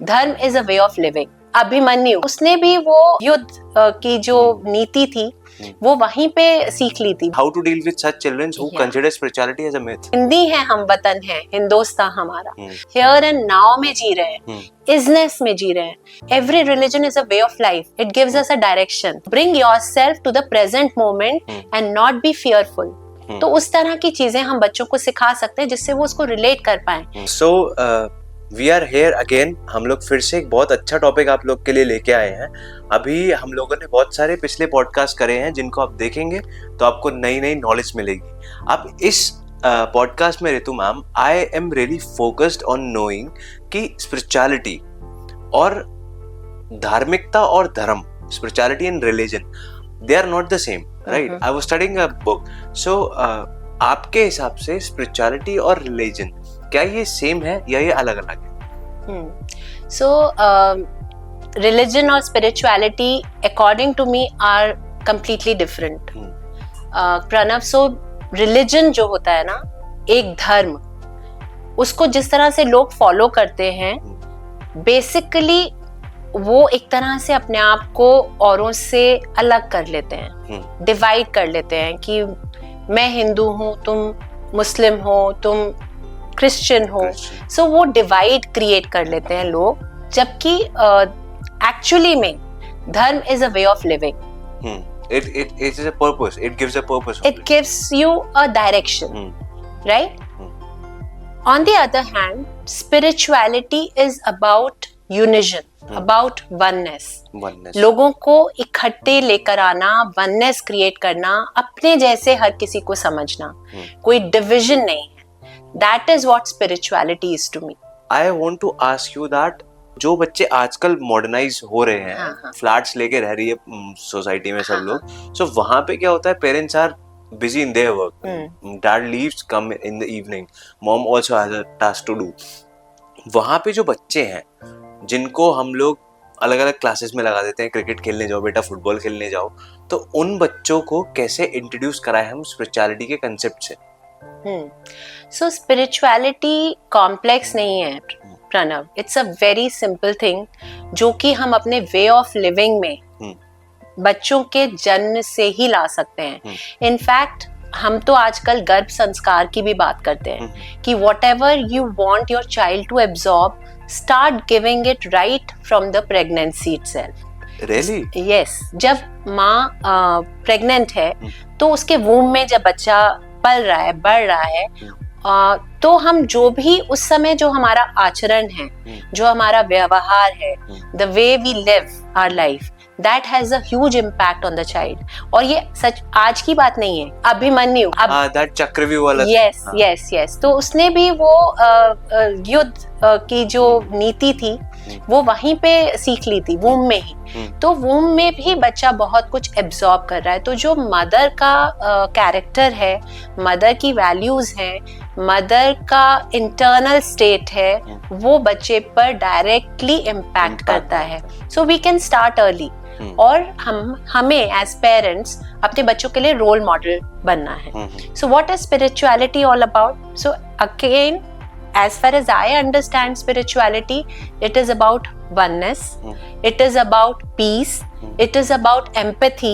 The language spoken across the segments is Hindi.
धर्म is a way of living. Abhimanyu, उसने भी वो युद्ध की जो नीति थी वो वहीं पे सीख ली थी। How to deal with such children who consider spirituality as a myth? Hindi है, हम वतन है, हिंदुस्तान हमारा, here and now में जी रहे हैं, isness में जी रहे हैं। Every religion is a way of life. It gives us a direction. Bring yourself to the present moment and not be fearful. तो उस तरह की चीजें हम बच्चों को सिखा सकते हैं जिससे वो उसको रिलेट कर पाए। So we are here again. हम लोग फिर से एक बहुत अच्छा टॉपिक आप लोग के लिए लेके आए हैं। अभी हम लोगों ने बहुत सारे पिछले पॉडकास्ट करे हैं जिनको आप देखेंगे तो आपको नई नई नॉलेज मिलेगी। अब इस पॉडकास्ट में Ritu ma'am, I am really focused on knowing कि स्पिरिचुअलिटी और धार्मिकता और धर्म, spirituality and religion, they are not the same, right? I was studying a book. So आपके हिसाब से स्पिरिचुअलिटी और रिलीजन क्या ये सेम है या ये अलग अलग है? So religion और spirituality according to me are completely different. Pranav, so religion जो होता है ना, एक धर्म, उसको जिस तरह से लोग फॉलो करते हैं, बेसिकली वो एक तरह से अपने आप को औरों से अलग कर लेते हैं, डिवाइड कर लेते हैं कि मैं हिंदू हूँ, तुम मुस्लिम हो, तुम क्रिश्चियन हो। सो वो डिवाइड क्रिएट कर लेते हैं लोग, जबकि एक्चुअली में धर्म is a way of living. It is a purpose. It gives a purpose. It gives you a direction, right? On the other hand, spirituality is about unison, about oneness. लोगों को इकट्ठे लेकर आना, oneness क्रिएट करना, अपने जैसे हर किसी को समझना, कोई डिविजन नहीं है। That is what spirituality is to me. I want to ask you that जो बच्चे आजकल मॉडर्नाइज हो रहे हैं, फ्लैट्स लेके रह रही है सोसाइटी में सब लोग, सो वहाँ पे क्या होता है, parents are busy in their work. Dad leaves, come in the evening. Mom also has a task to do. वहाँ पे जो बच्चे हैं जिनको हम लोग अलग अलग क्लासेस में लगा देते हैं, क्रिकेट खेलने जाओ बेटा, फुटबॉल खेलने जाओ, तो उन बच्चों को कैसे इंट्रोड्यूस कराएं हम स्पिरिचुअलिटी के कंसेप्ट से? सो स्पिरिचुअलिटी कॉम्प्लेक्स नहीं है Pranav, it's a very simple thing जो कि हम अपने वे ऑफ लिविंग में बच्चों के जन्म से ही ला सकते हैं। इनफैक्ट हम तो आजकल गर्भ संस्कार की भी बात करते हैं कि whatever you want your child to absorb, start giving it right from the pregnancy itself. Really? Yes, जब माँ प्रेग्नेंट है तो उसके वूम में जब बच्चा पल रहा है, बढ़ रहा है, तो हम जो भी उस समय जो हमारा आचरण है, जो हमारा व्यवहार है, the way we live our life, that has a huge impact on the child. और ये सच आज की बात नहीं है। अभिमन्यु, that चक्रव्यूह वाला, yes, तो उसने भी वो युद्ध की जो नीति थी वो वहीं पे सीख ली थी, वूम में ही। तो वूम में भी बच्चा बहुत कुछ एब्जॉर्ब कर रहा है। तो जो मदर का कैरेक्टर है, मदर की वैल्यूज है, मदर का इंटरनल स्टेट है, वो बच्चे पर डायरेक्टली इम्पैक्ट करता है। So we can start early. और हमें एज पेरेंट्स अपने बच्चों के लिए रोल मॉडल बनना है। So what is spirituality all about? So again, as far as I understand spirituality, it is about oneness, it is about peace, it is about empathy,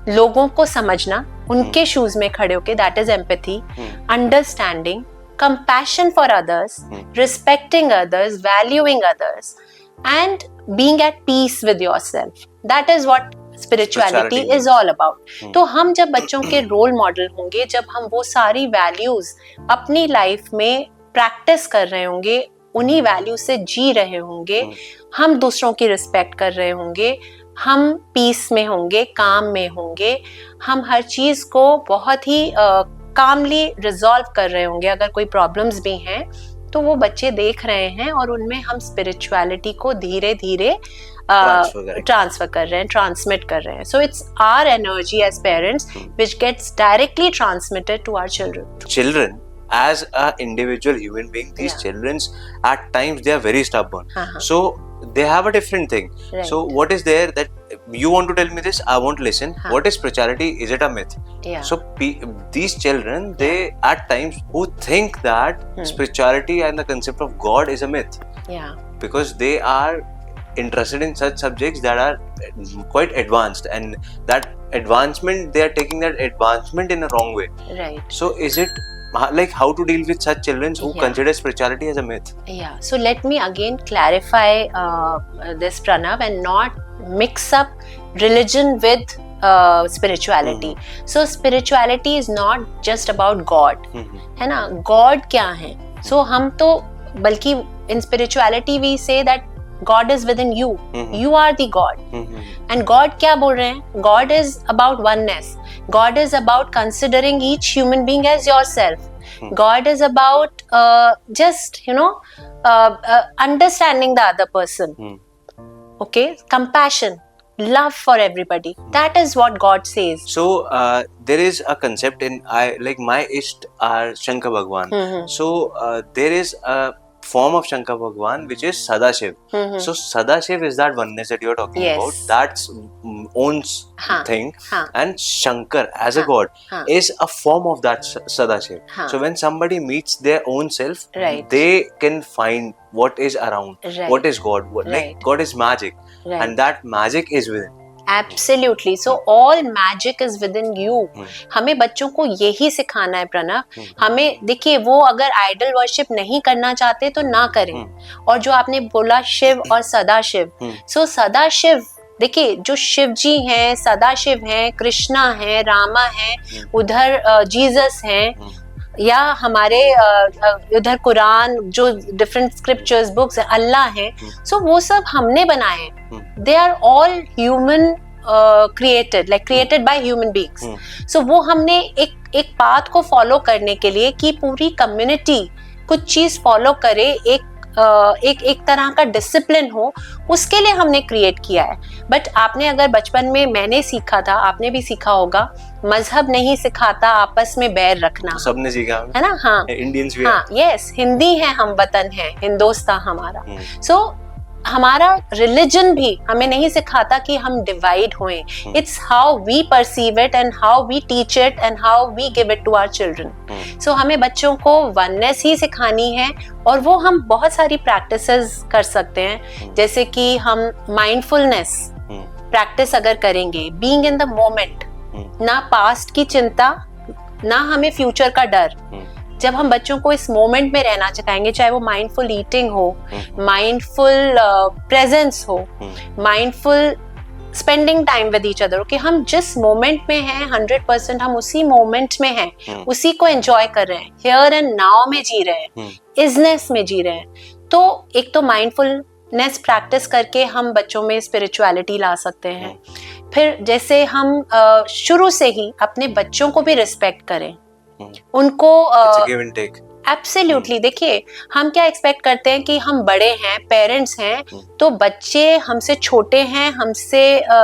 लोगों को समझना, उनके शूज में खड़े होके, that is empathy, understanding, compassion for others, respecting others, valuing others, and being at peace with yourself. That is what spirituality is all about. तो हम जब बच्चों के रोल मॉडल होंगे, जब हम वो सारी वैल्यूज अपनी लाइफ में प्रैक्टिस कर रहे होंगे, उन्हीं वैल्यूज से जी रहे होंगे, हम दूसरों की रिस्पेक्ट कर रहे होंगे, हम पीस में होंगे, काम में होंगे, हम हर चीज को बहुत ही कामली रिजॉल्व कर रहे होंगे। अगर कोई प्रॉब्लम्स भी हैं तो वो बच्चे देख रहे हैं और उनमें हम स्पिरिचुअलिटी को धीरे धीरे ट्रांसफर कर रहे हैं, ट्रांसमिट कर रहे हैं। So it's our energy as parents which gets directly transmitted to our children. As a individual human being, these children at times they are very stubborn. So they have a different thing. Right. So what is there that you want to tell me this? I won't listen. What is spirituality? Is it a myth? Yeah. So these children, they at times who think that spirituality and the concept of God is a myth. Yeah. because they are interested in such subjects that are quite advanced, and that advancement, they are taking that advancement in a wrong way. Right. So is it like how to deal with such children who Yeah. consider spirituality as a myth? Yeah. So let me again clarify this, Pranav, and not mix up religion with spirituality. So spirituality is not just about God, है ना? God क्या है? So हम तो बल्कि in spirituality we say that God is within you. You are the God. And God क्या बोल रहे हैं? God is about oneness. God is about considering each human being as yourself. God is about just, understanding the other person. Okay? Compassion. Love for everybody. That is what God says. So there is a concept in my Ishta are Shankar Bhagwan. So there is a form of Shankar Bhagwan which is Sadashiv. So Sadashiv is that oneness that you are talking about. That's own thing. And Shankar as a god is a form of that Sadashiv. So when somebody meets their own self, they can find what is around, what is God. Like God is magic, and that magic is within. Absolutely. So all magic is within you. हमें बच्चों को यही सिखाना है, प्रणव. हमें देखिए, वो अगर आइडल वर्शिप नहीं करना चाहते तो ना करें. और जो आपने बोला शिव और सदाशिव, सो सदाशिव, देखिए जो शिव जी हैं, सदाशिव हैं, कृष्णा हैं, रामा हैं, उधर जीसस हैं, या हमारे उधर कुरान जो डिफरेंट स्क्रिप्चर्स बुक्स है, अल्लाह है. सो वो सब हमने बनाए हैं. They are all human created by human beings. So वो हमने एक पाथ को फॉलो करने के लिए कि पूरी कम्युनिटी कुछ चीज फॉलो करे, एक तरह का डिसिप्लिन हो, उसके लिए हमने क्रिएट किया है. बट आपने अगर बचपन में, मैंने सीखा था, आपने भी सीखा होगा, मजहब नहीं सिखाता आपस में बैर रखना. सबने सीखा है ना? हाँ, इंडियंस भी. हाँ, यस, हिंदी है, हम वतन है, हिंदुस्तान हमारा. सो हमारा रिलीजन भी हमें नहीं सिखाता कि हम डिवाइड होएं. It's how we perceive it and how we teach it and how we give it to our children. So हमें बच्चों को वननेस ही सिखानी है, और वो हम बहुत सारी प्रैक्टिसेस कर सकते हैं. जैसे कि हम माइंडफुलनेस प्रैक्टिस अगर करेंगे, बीइंग इन द मोमेंट, ना पास्ट की चिंता, ना हमें फ्यूचर का डर. जब हम बच्चों को इस मोमेंट में रहना सिखाएंगे, चाहे वो माइंडफुल ईटिंग हो, माइंडफुल प्रेजेंस हो, mindful spending time with each other, कि हम जिस मोमेंट में हैं 100% हम उसी मोमेंट में हैं, उसी को एंजॉय कर रहे हैं, हियर एंड नाउ में जी रहे हैं, इजनेस में जी रहे हैं. तो एक तो माइंडफुलनेस प्रैक्टिस करके हम बच्चों में स्पिरिचुअलिटी ला सकते हैं. फिर जैसे हम शुरू से ही अपने बच्चों को भी रिस्पेक्ट करें, उनको गिव एंड टेक. एब्सोल्युटली. देखिए, हम क्या एक्सपेक्ट करते हैं कि हम बड़े हैं, पेरेंट्स हैं, तो बच्चे हमसे छोटे हैं, हमसे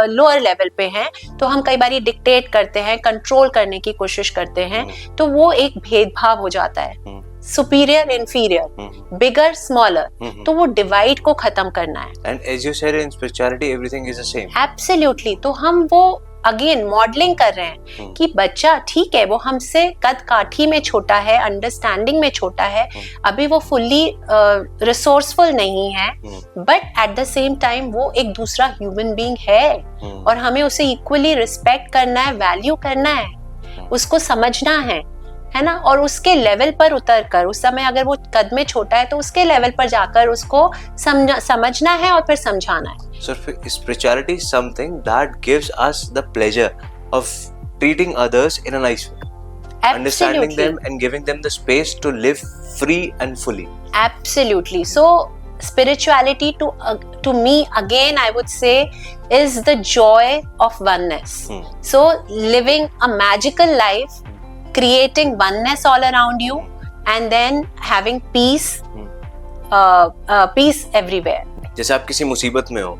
लोअर लेवल पे हैं, तो हम कई बार डिक्टेट करते हैं, कंट्रोल करने की कोशिश करते हैं. तो वो एक भेदभाव हो जाता है, सुपीरियर इंफीरियर, बिगर स्मॉलर. तो वो डिवाइड को खत्म करना है. And as you said, in spirituality everything is the same. Absolutely. तो हम वो अगेन मॉडलिंग कर रहे हैं कि बच्चा ठीक है, वो हमसे कद काठी में छोटा है, अंडरस्टैंडिंग में छोटा है, अभी वो फुल्ली रिसोर्सफुल नहीं है, but at the same time वो एक दूसरा ह्यूमन बीइंग है, और हमें उसे इक्वली रिस्पेक्ट करना है, वैल्यू करना है, उसको समझना है ना. और उसके लेवल पर उतर कर, उस समय अगर वो कद में छोटा है तो उसके लेवल पर जाकर उसको समझना है और फिर समझाना है. So spirituality is something that gives us the pleasure of treating others in a nice way. Understanding them and giving them the space to live free and fully. Absolutely. So spirituality to me, again I would say, is the joy of oneness. So living a magical life, creating oneness all around you, and then having peace, peace everywhere. जैसे आप किसी मुसीबत में हो,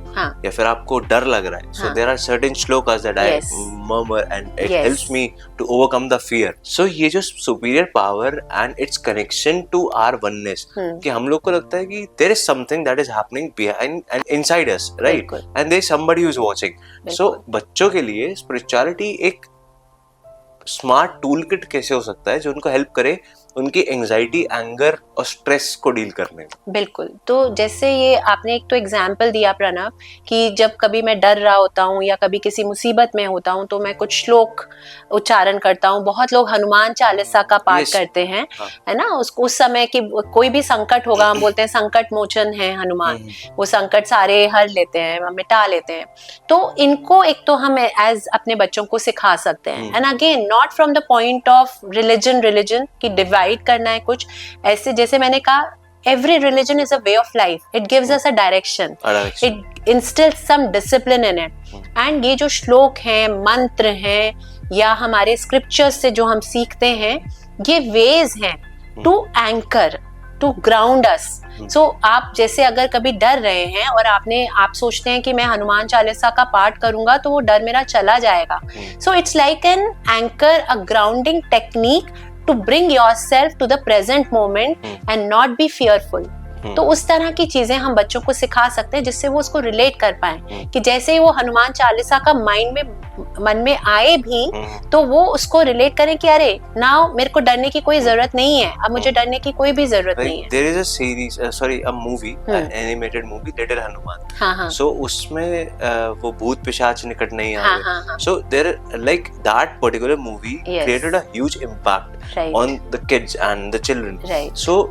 या फिर आपको डर लग रहा है, so there are certain shlokas that I murmur and it helps me to overcome the fear. So ये जो superior power and its connection to our oneness, कि हम लोग को लगता है कि there is something that is happening behind and inside us, right? And there is somebody who is watching. So बच्चों के लिए spirituality एक स्मार्ट टूल किट कैसे हो सकता है जो उनको हेल्प करे उनकी एंजाइटी, एंगर और स्ट्रेस को डील करने में। बिल्कुल। तो जैसे ये आपने एक तो एग्जाम्पल दिया प्रणव कि जब कभी मैं डर रहा होता हूँ या कभी किसी मुसीबत में होता हूँ तो मैं कुछ श्लोक उच्चारण करता हूँ। बहुत लोग हनुमान चालीसा का पाठ Yes. करते हैं, हाँ। है ना। उस समय की कोई भी संकट होगा, हम बोलते हैं संकट मोचन है हनुमान, वो संकट सारे हर लेते हैं, मिटा लेते हैं। तो इनको एक तो हम एज अपने बच्चों को सिखा सकते हैं। And again not from the point of religion की डिवाइड करना है कुछ ऐसे, जैसे मैंने कहा every religion is a way of life. It gives us a direction. It instills some discipline in it. And ये जो श्लोक हैं, मंत्र हैं या हमारे स्क्रिप्चर्स से जो हम सीखते हैं, ये वेज हैं to anchor, to ground us. So आप जैसे अगर कभी डर रहे हैं और आप सोचते हैं कि मैं हनुमान चालीसा का पाठ करूंगा तो वो डर मेरा चला जाएगा. So it's like an anchor, a grounding technique to bring yourself to the present moment and not be fearful. तो उस तरह की चीजें हम बच्चों को सिखा सकते हैं जिससे वो उसको रिलेट कर पाए कि जैसे ही वो हनुमान चालीसा का मन में आए भी तो वो उसको रिलेट करें कि अरे नाउ मेरे को डरने की कोई जरूरत नहीं है, अब मुझे डरने की कोई भी जरूरत नहीं है. There is a series, a movie, an animated movie, Little Hanuman. हाँ. So उसमें वो भूत पिशाच निकट नहीं आए. So there, like that particular movie created a huge impact on the kids and the children. Right. So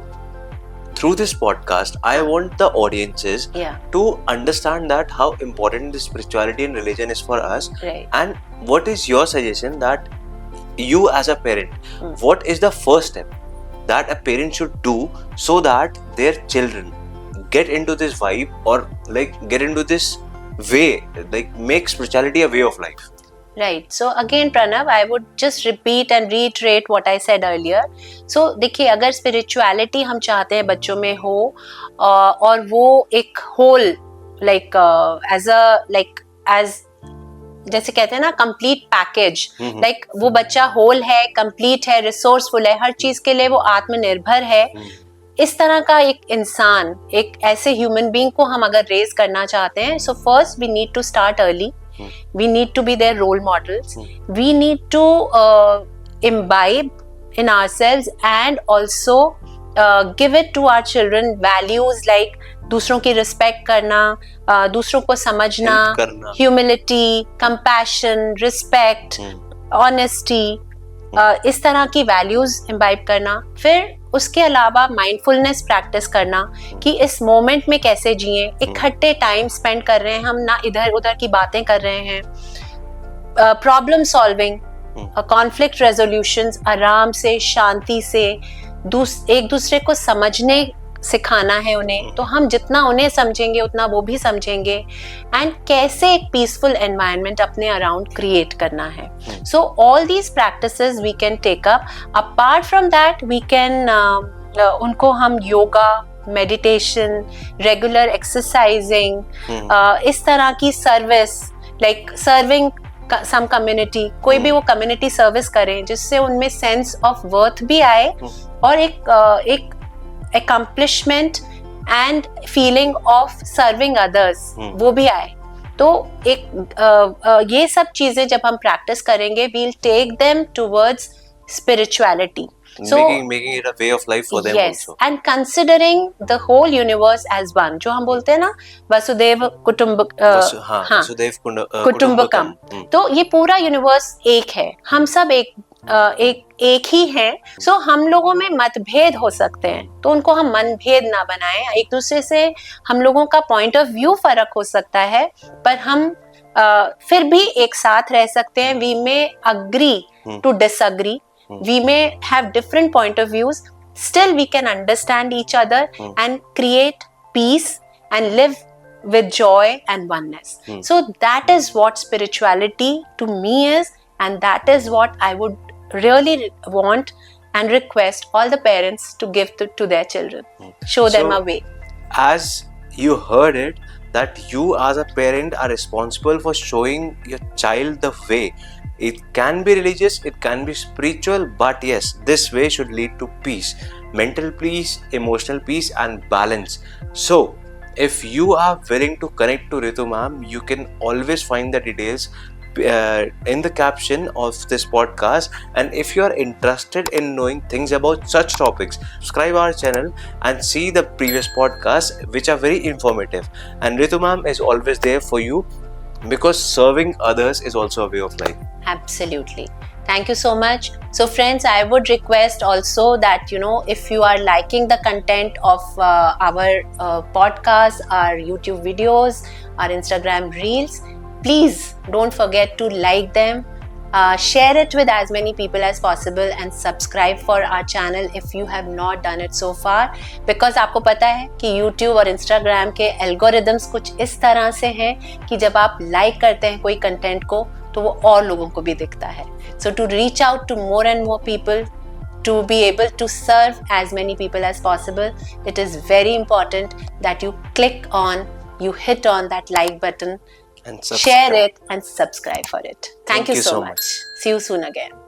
through this podcast, I want the audiences to understand that how important the spirituality and religion is for us. Right. And what is your suggestion that you as a parent, what is the first step that a parent should do so that their children get into this vibe or like get into this way, like make spirituality a way of life? Right. So again, Pranav, I would just repeat and reiterate what I said earlier. So देखिए, अगर spirituality हम चाहते हैं बच्चों में हो और वो एक whole like as जैसे कहते हैं ना complete package, like वो बच्चा whole है, complete है, resourceful है, हर चीज के लिए वो आत्मनिर्भर है, इस तरह का एक इंसान, एक ऐसे ह्यूमन बीइंग को हम अगर रेज करना चाहते हैं, so first we need to start early. We need to be their role models. We need to imbibe in ourselves and also give it to our children values like दूसरों की respect करना, दूसरों को समझना, humility, compassion, respect, honesty, इस तरह की values imbibe करना. फिर उसके अलावा माइंडफुलनेस प्रैक्टिस करना कि इस मोमेंट में कैसे जिएं, इकट्ठे टाइम स्पेंड कर रहे हैं हम, ना इधर उधर की बातें कर रहे हैं, प्रॉब्लम सॉल्विंग, कॉन्फ्लिक्ट रेजोल्यूशंस, आराम से शांति से एक दूसरे को समझने सिखाना है उन्हें. तो हम जितना उन्हें समझेंगे उतना वो भी समझेंगे. एंड कैसे एक पीसफुल एनवायरनमेंट अपने अराउंड क्रिएट करना है. So all these practices we can take up. Apart from that we can उनको हम योगा, मेडिटेशन, रेगुलर एक्सरसाइजिंग, इस तरह की service like serving some community, कोई भी वो कम्युनिटी सर्विस करें जिससे उनमें सेंस ऑफ वर्थ भी आए और एक accomplishment and feeling of serving others वो भी आए. तो एक ये सब चीजें जब हम प्रैक्टिस करेंगे, we'll take them towards spirituality. So making it a way of life for them also. And considering the whole universe as one, जो हम बोलते हैं ना वसुदेव वसुदेव कुटुंबकम. तो ये पूरा यूनिवर्स एक है, हम सब एक ही हैं. सो हम लोगों में मतभेद हो सकते हैं तो उनको हम मनभेद ना बनाएं. एक दूसरे से हम लोगों का पॉइंट ऑफ व्यू फर्क हो सकता है पर हम फिर भी एक साथ रह सकते हैं. We may agree to disagree, we may have different point of views, still we can understand each other and create peace and live with joy and oneness. So that is what spirituality to me is, and that is what I would really want and request all the parents to give to their children. Show them a way. As you heard it, that you as a parent are responsible for showing your child the way. It can be religious, it can be spiritual, but yes, this way should lead to peace, mental peace, emotional peace and balance. So, if you are willing to connect to Ritu ma'am, you can always find the details in the caption of this podcast, and if you are interested in knowing things about such topics, subscribe our channel and see the previous podcasts which are very informative. And Ritu ma'am is always there for you because serving others is also a way of life. Absolutely. Thank you so much. So friends, I would request also that, if you are liking the content of our podcast, our YouTube videos, our Instagram reels, please don't forget to like them, share it with as many people as possible, and subscribe for our channel if you have not done it so far. Because आपको पता है कि YouTube और Instagram के algorithms कुछ इस तरह से हैं कि जब आप like करते हैं कोई content को तो वो और लोगों को भी दिखता है. So to reach out to more and more people, to be able to serve as many people as possible, it is very important that you hit on that like button, And share it and subscribe for it. Thank you so much. See you soon again.